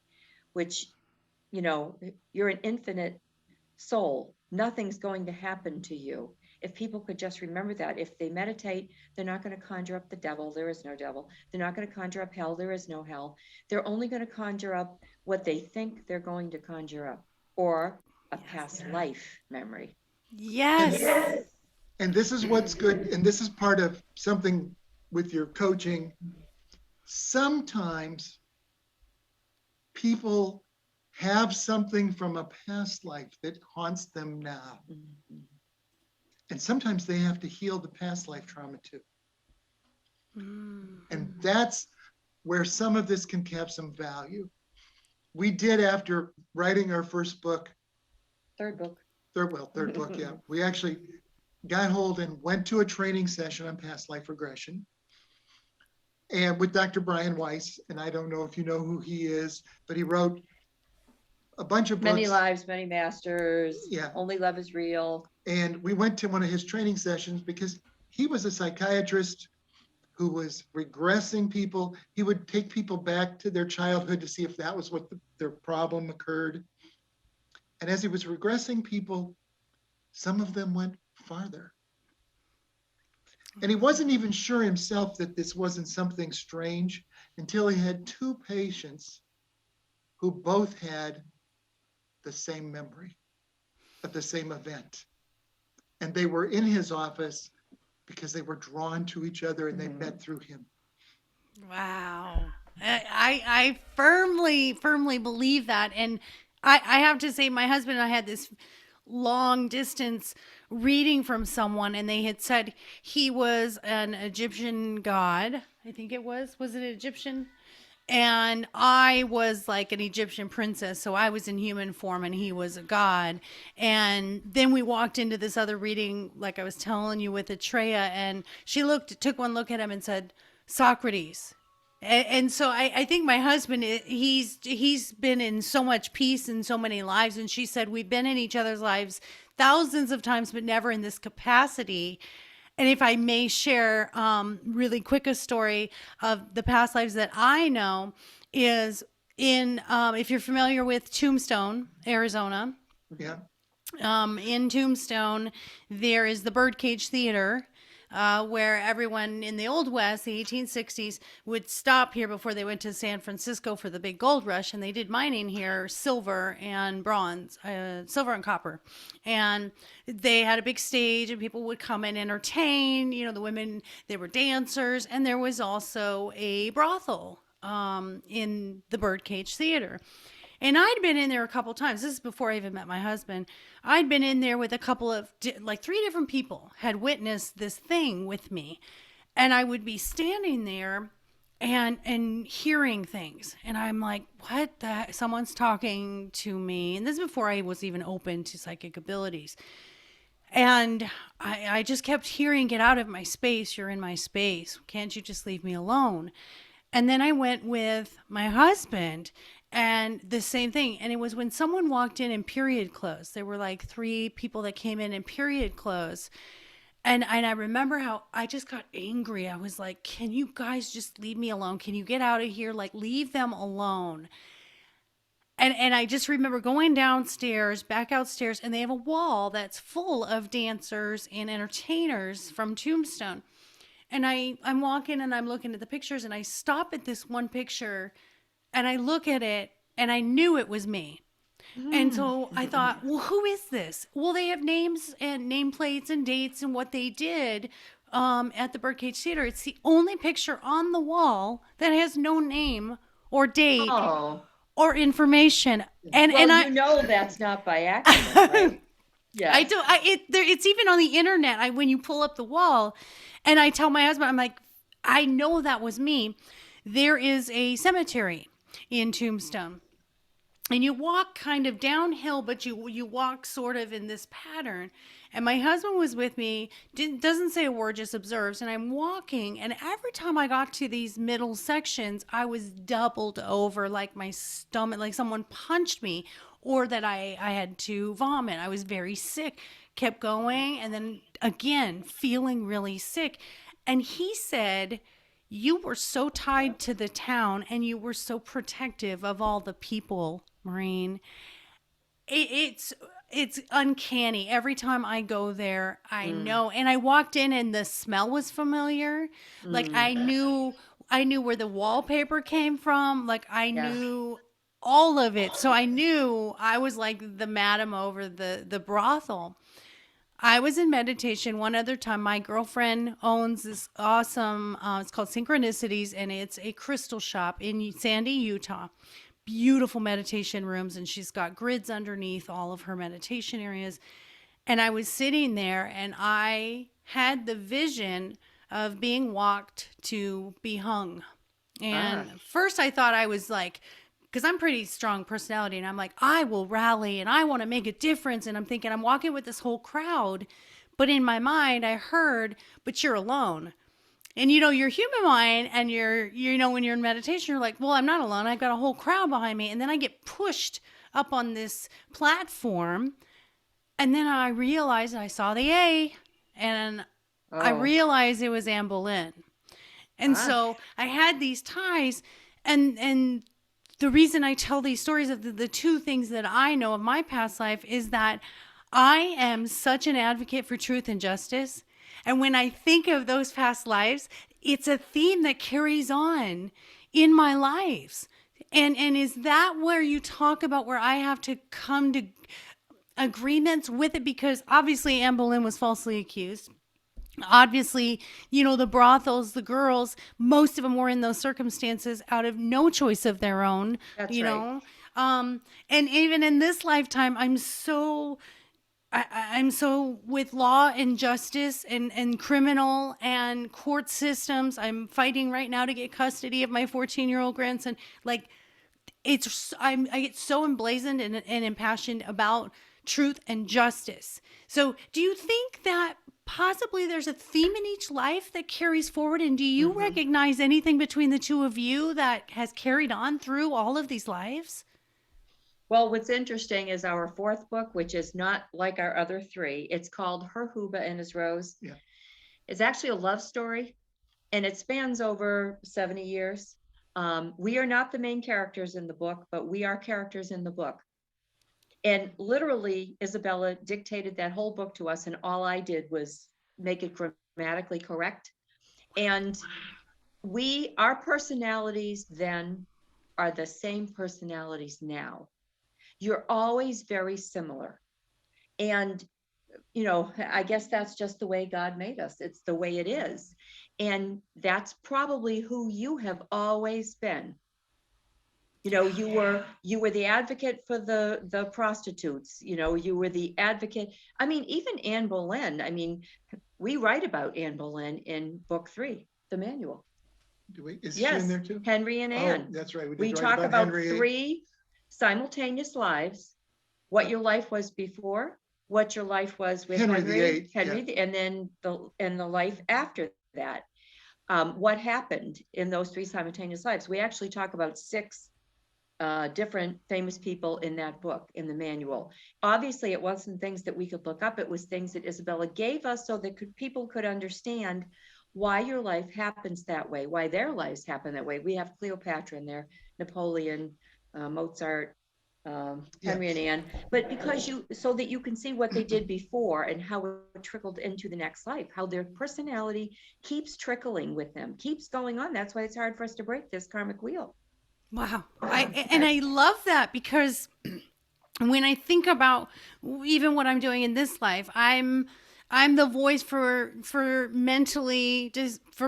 which, you know, you're an infinite soul. Nothing's going to happen to you. If people could just remember that, if they meditate, they're not going to conjure up the devil. There is no devil. They're not going to conjure up hell. There is no hell. They're only going to conjure up what they think they're going to conjure up, or a past life memory. And, Yes. and this is what's good. And this is part of something with your coaching. Sometimes people have something from a past life that haunts them now. Mhm. And sometimes they have to heal the past life trauma too. Mm. And that's where some of this can have some value. We did, after writing our first book, Third book. third book, yeah. We actually got hold and went to a training session on past life regression, and with Dr. Brian Weiss, and I don't know if you know who he is, but he wrote a bunch of books. Many lives, many masters. Yeah. Only love is real. And we went to one of his training sessions because he was a psychiatrist who was regressing people. He would take people back to their childhood to see if that was what their problem occurred. And as he was regressing people, some of them went farther. And he wasn't even sure himself that this wasn't something strange until he had two patients who both had the same memory of the same event. And they were in his office because they were drawn to each other and they met through him. Wow. I firmly believe that. And I have to say, my husband and I had this long distance reading from someone, and they had said he was an Egyptian god. I think it was. Was it Egyptian? And I was like an Egyptian princess, so I was in human form and he was a god. And then we walked into this other reading, like I was telling you, with Atreya, and she took one look at him and said, Socrates. And so I think my husband, he's been in so much peace in so many lives. And she said, we've been in each other's lives thousands of times, but never in this capacity. And if I may share really quick a story of the past lives that I know is in, if you're familiar with Tombstone, Arizona. Yeah. In Tombstone, there is the Birdcage Theater, where everyone in the Old West, the 1860s, would stop here before they went to San Francisco for the big gold rush. And they did mining here, silver and bronze, silver and copper. And they had a big stage and people would come and entertain. You know, the women, they were dancers. And there was also a brothel in the Birdcage Theater. And I'd been in there a couple times. This is before I even met my husband. I'd been in there with a couple of, like 3 different people had witnessed this thing with me. And I would be standing there and hearing things. And I'm like, what the heck? Someone's talking to me. And this is before I was even open to psychic abilities. And I just kept hearing, get out of my space. You're in my space. Can't you just leave me alone? And then I went with my husband and the same thing. And it was when someone walked in period clothes. There were like 3 people that came in period clothes. And I remember how I just got angry. I was like, can you guys just leave me alone? Can you get out of here? Like, leave them alone. And I just remember going downstairs, back outstairs, and they have a wall that's full of dancers and entertainers from Tombstone. And I'm walking and I'm looking at the pictures, and I stop at this one picture and I look at it and I knew it was me. And so I thought, well, who is this? Well, they have names and nameplates and dates and what they did at the Birdcage Theater. It's the only picture on the wall that has no name or date or information. And Well, I you know that's not by accident, right? Yeah. I do. It's even on the internet. When you pull up the wall, and I tell my husband, I'm like, I know that was me. There is a cemetery in Tombstone, and you walk kind of downhill, but you walk sort of in this pattern. And my husband was with me, doesn't say a word, just observes. And I'm walking, and every time I got to these middle sections, I was doubled over, like my stomach, like someone punched me, or that I had to vomit. I was very sick, kept going, and then again, feeling really sick. And he said, you were so tied to the town and you were so protective of all the people, Maureen. it's uncanny. Every time I go there, I Mm, know. And I walked in and the smell was familiar. Like mm, I knew where the wallpaper came from. Like I yeah. knew all of it. So I knew I was like the madam over the brothel. I was in meditation one other time. My girlfriend owns this awesome, it's called Synchronicities, and it's a crystal shop in Sandy, Utah. Beautiful meditation rooms, and she's got grids underneath all of her meditation areas. And I was sitting there, and I had the vision of being walked to be hung. Ah, And first I thought I was like, because I'm pretty strong personality, and I'm like, I will rally and I want to make a difference. And I'm thinking, I'm walking with this whole crowd. But in my mind, I heard, but you're alone. And your human mind, and when you're in meditation, you're like, well, I'm not alone. I've got a whole crowd behind me. And then I get pushed up on this platform. And then I realized I saw the A, and I oh, realized it was Anne Boleyn. And ah, so I had these ties, and the reason I tell these stories of the two things that I know of my past life is that I am such an advocate for truth and justice. And when I think of those past lives, it's a theme that carries on in my lives. And is that where you talk about where I have to come to agreements with it? Because obviously Anne Boleyn was falsely accused. Obviously, the brothels, the girls, most of them were in those circumstances out of no choice of their own, that's you right. know. And even in this lifetime, I'm so with law and justice and criminal and court systems. I'm fighting right now to get custody of my 14-year-old grandson. Like, I get so emblazoned and impassioned about truth and justice. So, do you think that possibly there's a theme in each life that carries forward, and do you Hmm. recognize anything between the two of you that has carried on through all of these lives? Well, what's interesting is our fourth book, which is not like our other three. It's called Her Huba and His Rose. Yeah. It's actually a love story, and it spans over 70 years. We are not the main characters in the book, but we are characters in the book. And literally, Isabella dictated that whole book to us, and all I did was make it grammatically correct. And our personalities then are the same personalities now. You're always very similar. And, I guess that's just the way God made us. It's the way it is. And that's probably who you have always been. You were the advocate for the prostitutes. You were the advocate. I mean, even Anne Boleyn. I mean, we write about Anne Boleyn in book 3, the manual. Is she in Yes, there too? Henry and Oh, Anne. that's right. We We did write talk about about Henry. 3 simultaneous lives, what your life was before, what your life was with Henry the Eighth. Henry, Yeah. and then the life after that. What happened in those 3 simultaneous lives? We actually talk about 6 different famous people in that book, in the manual. Obviously, it wasn't things that we could look up. It was things that Isabella gave us so that people could understand why your life happens that way, why their lives happen that way. We have Cleopatra in there, Napoleon, Mozart, Yeah. Henry and Anne, but so that you can see what they did before and how it trickled into the next life, how their personality keeps trickling with them, keeps going on. That's why it's hard for us to break this karmic wheel. Wow. I love that because when I think about even what I'm doing in this life, I'm the voice for for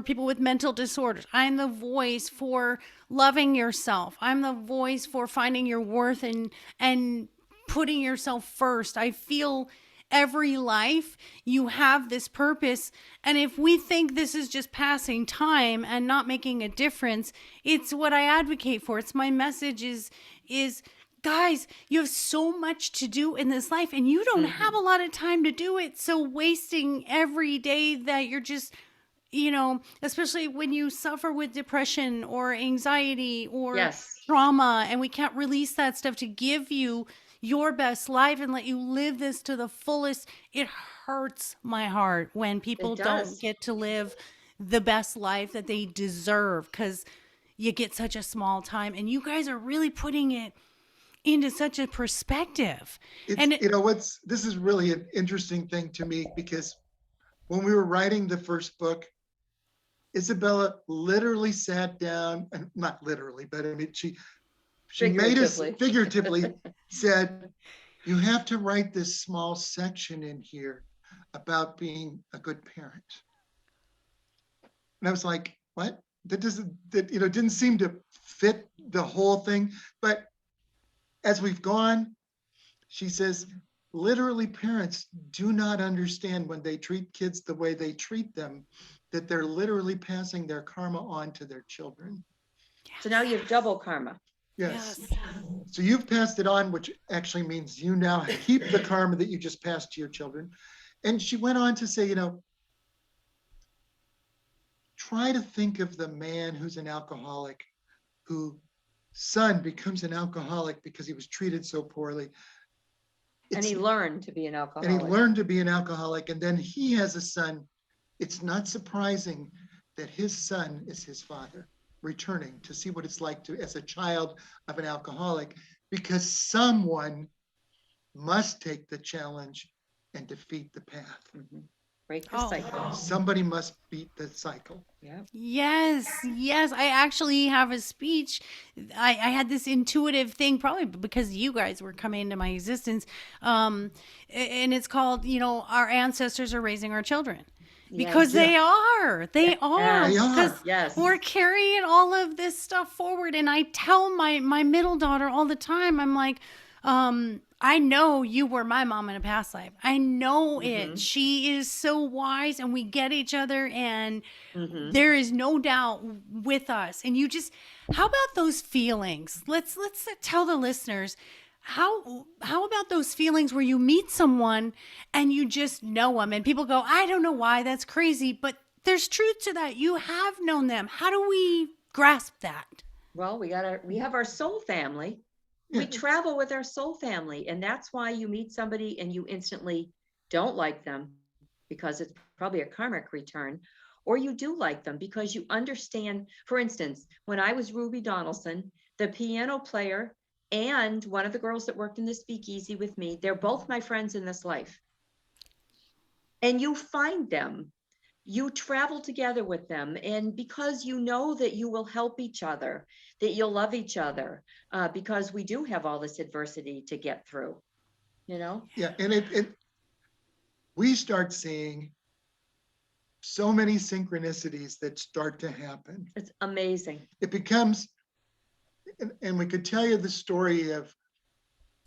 people with mental disorders. I'm the voice for loving yourself. I'm the voice for finding your worth and putting yourself first. I feel every life you have this purpose, and if we think this is just passing time and not making a difference, it's what I advocate for. It's my message is guys, you have so much to do in this life and you don't have Mm-hmm. a lot of time to do it. So wasting every day that you're just, especially when you suffer with depression or anxiety or Yes, trauma, and we can't release that stuff to give you your best life and let you live this to the fullest. It hurts my heart when it people don't does. get to live the best life that they deserve because you get such a small time. And you guys are really putting it into such a perspective. It's, And this is really an interesting thing to me, because when we were writing the first book, Isabella literally sat down, and not literally, but I mean, she made us figuratively said, you have to write this small section in here about being a good parent. And I was like, what? That didn't seem to fit the whole thing. But as we've gone, she says, literally, parents do not understand when they treat kids the way they treat them, that they're literally passing their karma on to their children. So now you have double karma. Yes. So you've passed it on, which actually means you now keep the karma that you just passed to your children. And she went on to say, try to think of the man who's an alcoholic, whose son becomes an alcoholic because he was treated so poorly. And he learned to be an alcoholic. And then he has a son. It's not surprising that his son is his father, returning to see what it's like to, as a child of an alcoholic, because someone must take the challenge and defeat the path. Mm-hmm. Break the cycle. Somebody must beat the cycle. Yeah. Yes. I actually have a speech. I had this intuitive thing, probably because you guys were coming into my existence. And it's called, our ancestors are raising our children. Because they are. Because we're carrying all of this stuff forward. And I tell my middle daughter all the time, I'm like, I know you were my mom in a past life. I know it. She is so wise, and we get each other, and there is no doubt with us. And how about those feelings? Let's tell the listeners, how about those feelings where you meet someone and you just know them, and people go, I don't know why, that's crazy, but there's truth to that. You have known them. How do we grasp that? Well, we have our soul family. We travel with our soul family, and that's why you meet somebody and you instantly don't like them, because it's probably a karmic return, or you do like them because you understand. For instance, when I was Ruby Donaldson, the piano player and one of the girls that worked in the speakeasy with me, they're both my friends in this life. And you find them, you travel together with them, and because you know that you will help each other, that you'll love each other, because we do have all this adversity to get through, Yeah, and we start seeing so many synchronicities that start to happen. It's amazing. It becomes, and we could tell you the story of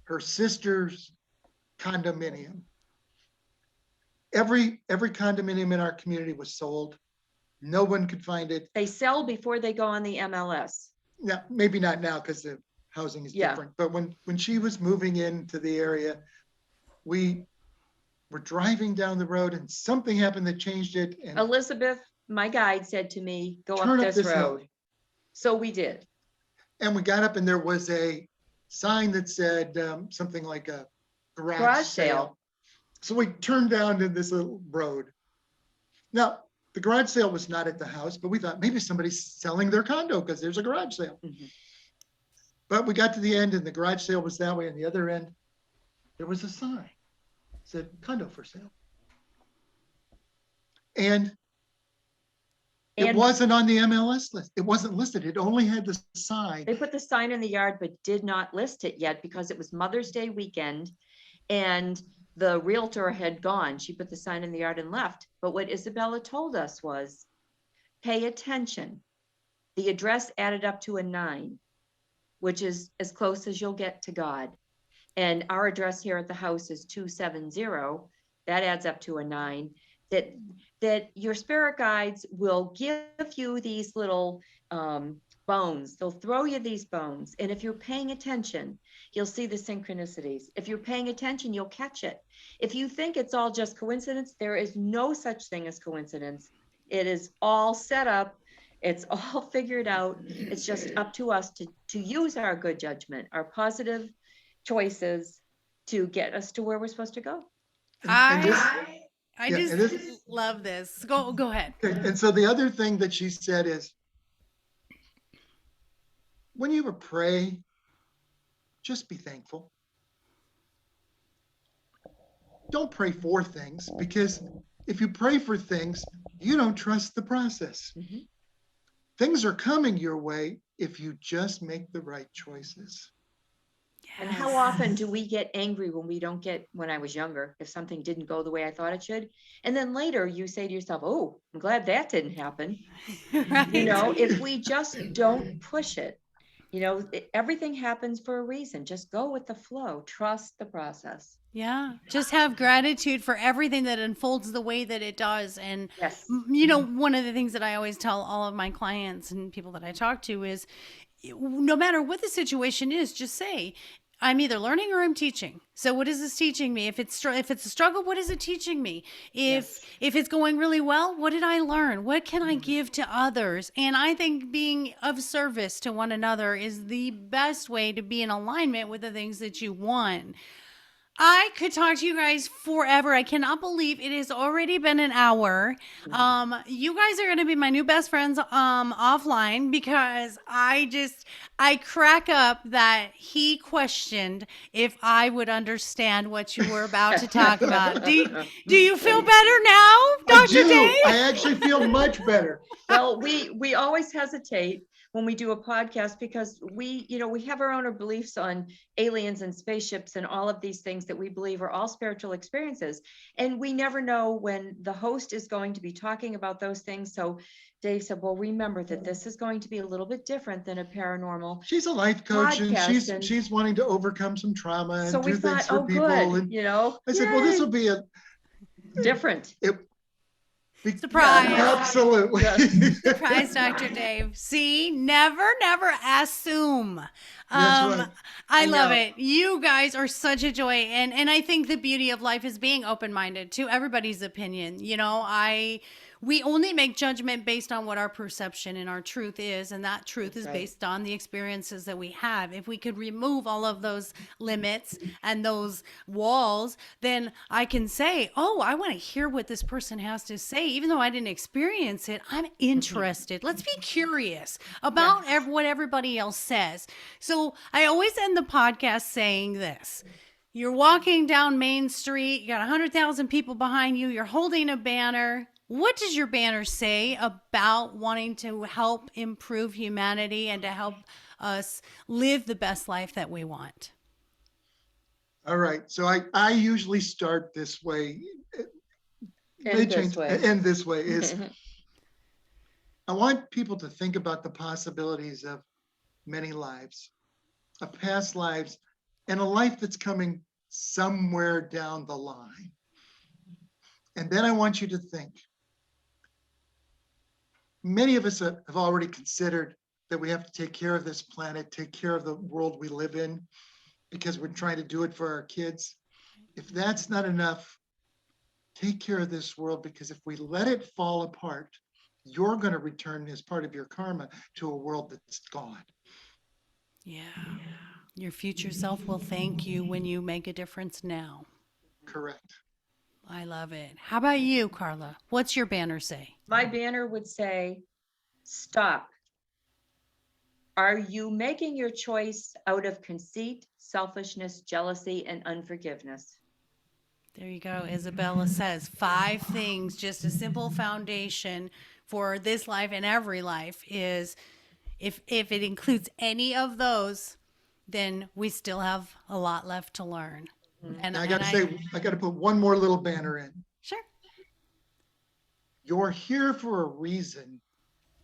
her sister's condominium. Every condominium in our community was sold. No one could find it. They sell before they go on the MLS. Yeah, maybe not now because the housing is different. But when she was moving into the area, we were driving down the road and something happened that changed it. And Elizabeth, my guide, said to me, go up this road. So we did. And we got up, and there was a sign that said something like a garage sale. So we turned down to this little road. Now, the garage sale was not at the house, but we thought maybe somebody's selling their condo because there's a garage sale. But we got to the end, and the garage sale was that way. And the other end, there was a sign that said condo for sale. And it wasn't on the MLS list. It wasn't listed. It only had the sign. They put the sign in the yard, but did not list it yet because it was Mother's Day weekend, and the realtor had gone. She put the sign in the yard and left. But what Isabella told us was, pay attention. The address added up to a 9, which is as close as you'll get to God. And our address here at the house is 270. That adds up to a 9. That your spirit guides will give you these little bones. They'll throw you these bones. And if you're paying attention, you'll see the synchronicities. If you're paying attention, you'll catch it. If you think it's all just coincidence, there is no such thing as coincidence. It is all set up. It's all figured out. It's just up to us to use our good judgment, our positive choices to get us to where we're supposed to go. I just love this. Go ahead. And so the other thing that she said is, when you pray, just be thankful. Don't pray for things, because if you pray for things, you don't trust the process. Mhm. Things are coming your way if you just make the right choices. And how often do we get angry when we don't get, when I was younger, if something didn't go the way I thought it should? And then later you say to yourself, oh, I'm glad that didn't happen. Right. You know, if we just don't push it, you know, everything happens for a reason. Just go with the flow, trust the process. Yeah, just have gratitude for everything that unfolds the way that it does. And, Yes. one of the things that I always tell all of my clients and people that I talk to is no matter what the situation is, just say, I'm either learning or I'm teaching. So what is this teaching me? If it's a struggle, what is it teaching me? Yes. If it's going really well, what did I learn? What can I give to others? And I think being of service to one another is the best way to be in alignment with the things that you want. I could talk to you guys forever. I cannot believe it has already been an hour. You guys are going to be my new best friends offline, because I crack up that he questioned if I would understand what you were about to talk about. Do you feel better now, I Dr. do. Dave? I actually feel much better. Well, we always hesitate when we do a podcast because we have our own beliefs on aliens and spaceships and all of these things that we believe are all spiritual experiences. And we never know when the host is going to be talking about those things. So Dave said, well, remember that this is going to be a little bit different than a paranormal. She's a life coach, and Podcast, and she's wanting to overcome some trauma so and we do things thought, for oh, people. good, And I said, well, this will be a different. Surprise. Absolutely. Yes. Surprise, Dr. Dave. See, never assume. That's right. I I love know. it. You guys are such a joy. And I think the beauty of life is being open-minded to everybody's opinion. We only make judgment based on what our perception and our truth is. And that truth is right. based on the experiences that we have. If we could remove all of those limits and those walls, then I can say, oh, I want to hear what this person has to say. Even though I didn't experience it, I'm interested. Let's be curious about what everybody else says. So I always end the podcast saying this. You're walking down Main Street, you got 100,000 people behind you, you're holding a banner. What does your banner say about wanting to help improve humanity and to help us live the best life that we want? All right. So I usually start this way. End this way. End this way is I want people to think about the possibilities of many lives, of past lives, and a life that's coming somewhere down the line. And then I want you to think. Many of us have already considered that we have to take care of this planet, take care of the world we live in, because we're trying to do it for our kids. If that's not enough, take care of this world, because if we let it fall apart, you're going to return as part of your karma to a world that's gone. Yeah. Your future self will thank you when you make a difference now. Correct. I love it. How about you, Carla? What's your banner say? My banner would say, stop. Are you making your choice out of conceit, selfishness, jealousy, and unforgiveness? There you go. Isabella says 5 things, just a simple foundation for this life and every life is if it includes any of those, then we still have a lot left to learn. And I got to put one more little banner in. Sure. You're here for a reason,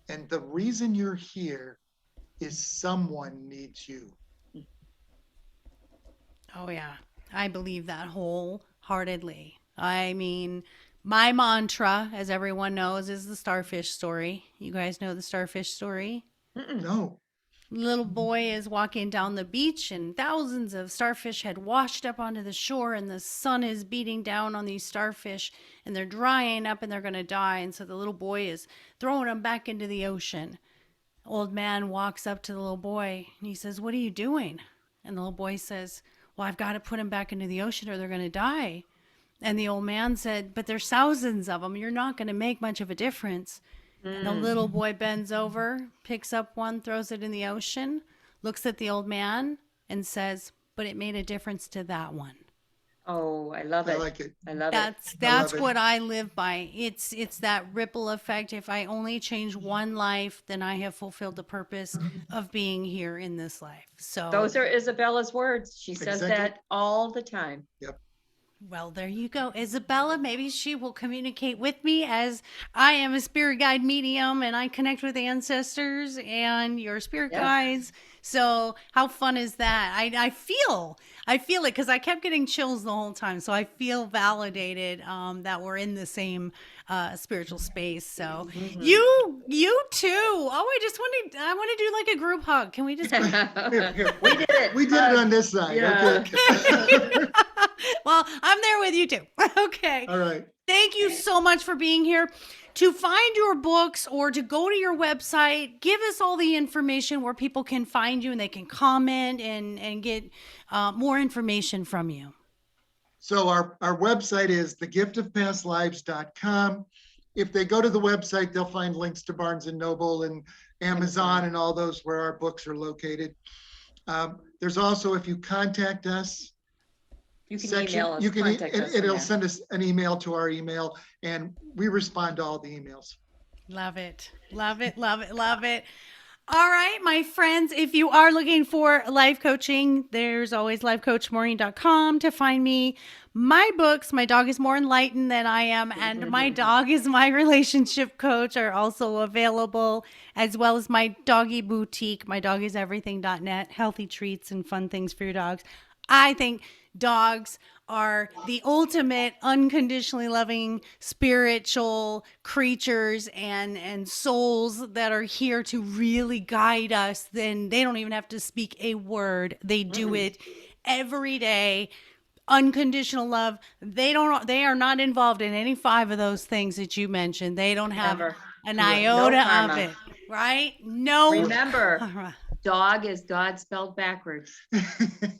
and the reason you're here is someone needs you. Oh yeah. I believe that wholeheartedly. I mean, my mantra, as everyone knows, is the starfish story. You guys know the starfish story? No. Little boy is walking down the beach and thousands of starfish had washed up onto the shore, and the sun is beating down on these starfish and they're drying up and they're going to die. And so the little boy is throwing them back into the ocean. Old man walks up to the little boy and he says, "What are you doing?" And the little boy says, "Well, I've got to put them back into the ocean or they're going to die." And the old man said, "But there's thousands of them. You're not going to make much of a difference." And the little boy bends over, picks up one, throws it in the ocean, looks at the old man, and says, but it made a difference to that one. Oh, I love I it. like it. I love it. That's it. what I live by. It's that ripple effect. If I only change one life, then I have fulfilled the purpose of being here in this life. So Those are Isabella's words. She says Exactly. that all the time. Yep. well, there you go. Isabella, maybe she will communicate with me, as I am a spirit guide medium and I connect with ancestors and your spirit Yeah. guides. So how fun is that? I feel it because I kept getting chills the whole time. So I feel validated that we're in the same spiritual space. So Mhm. you too. Oh, I want to do like a group hug. Can we just Here. We did it. We did it on this side. Yeah. Okay. well, I'm there with you too. Okay. All right. Thank you so much for being here. To find your books or to go to your website, give us all the information where people can find you and they can comment and get more information from you. So our website is thegiftofpastlives.com. If they go to the website, they'll find links to Barnes & Noble and Amazon and all those where our books are located. There's also, if you contact us, You can section, email us. you can, Contact us from it'll there. send us an email to our email, and we respond to all the emails. Love it. Love it. Love it. Love it. All right, my friends, if you are looking for life coaching, there's always lifecoachmaureen.com to find me. My books, My Dog is More Enlightened Than I Am, and My Dog is My Relationship Coach are also available, as well as my doggy boutique, mydogiseverything.net, healthy treats and fun things for your dogs. I think dogs are the ultimate unconditionally loving spiritual creatures and souls that are here to really guide us. Then they don't even have to speak a word. They do it every day. Unconditional love. They are not involved in any 5 of those things that you mentioned. They don't have Never. an Correct. iota No of karma. it, right? No. Remember, dog is God spelled backwards.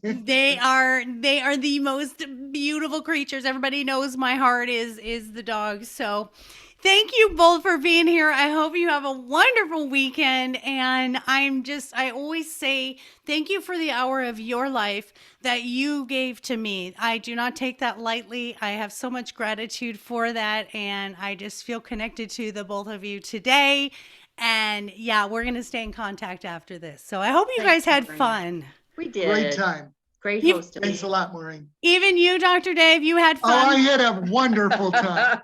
They are the most beautiful creatures. Everybody knows my heart is the dog. So thank you both for being here. I hope you have a wonderful weekend. And I always say thank you for the hour of your life that you gave to me. I do not take that lightly. I have so much gratitude for that. And I just feel connected to the both of you today. And yeah, we're going to stay in contact after this. So I hope you guys Thanks, had Maureen. fun. We did. Great time. Great You- hosting. Thanks a lot, Maureen. Even you, Dr. Dave, you had Oh, I fun. had a wonderful time.